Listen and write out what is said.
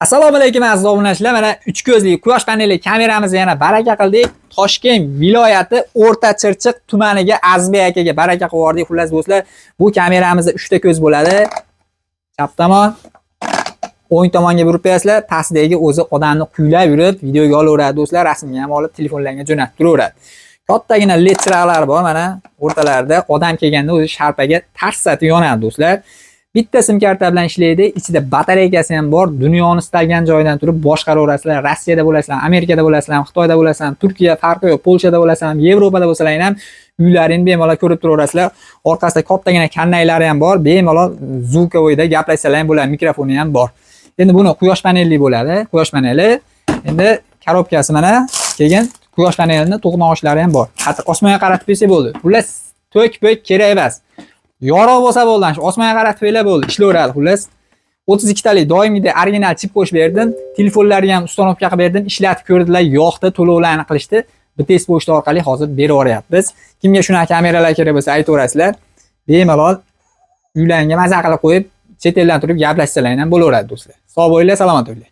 Assalomu alaykum aziz obunachilar. Mana 3 ko'zli quyosh paneli kameramizni yana baraka qildik. Toshkent viloyati O'rta Chirchiq tumaniga Azbek akaga baraka qilib yubordik. Xullas do'stlar, bu kameramizda 3 ta ko'z bo'ladi. Chap tomon, o'ng tomonga burib qo'yasizlar, pastdagi o'zi odamni kuylab yurib, videoga olaveradi do'stlar, rasmga ham olib telefonlarga jo'natib turaveradi. Kattagina LED chiroqlar bor mana o'rtalarida. Odam kelganda o'zi sharpaga tarsatib yonadi do'stlar. Bitta sim karta bilan ishlaydi. Ichida batareykasi ham bor. Dunyoni istalgan joydan turib boshqaraverasizlar. Rossiyada bo'lasizlar, Amerikada bo'lasizlar, Xitoyda bo'lasizlar, Turkiya farqi yo'q, Polshada bo'lasizlar, Yevropada bo'lsalar ham uylarini bemalol ko'rib turaverasizlar. Orqasida kattagina kannaylari ham bor. Bemalol zvukovoyda gaplashsalar ham bo'ladi, mikrofoni ham bor. Endi buni quyosh panelli bo'ladi. Quyosh paneli. Endi korobkasi mana keyin quyosh panelining to'g'nog'ichlari ham bor. Hatto osmonga qaratib qo'ysa bo'ldi. Xullas to'k-po'k kerak emas. Yorug' bo'lsa bo'ldi, shu osmonga qaratib qo'ylar bo'ldi, ishlayveradi xullas. 32 talik doimiyda original chip qo'shib berdim. Telefonlarga ham uстановка qilib berdim, ishlatib ko'rdilar, yoqdi, to'lovlarni qilishdi. BTS pochta orqali hozir berib yuboryapmiz. Kimga shunaqa kameralar kerak bo'lsa aytaverasizlar. Bemalol uylarga maza qilib qo'yib, chet eldan turib gaplashsalar ham bo'laveradi do'stlar. Sog' bo'linglar, salomat bo'linglar.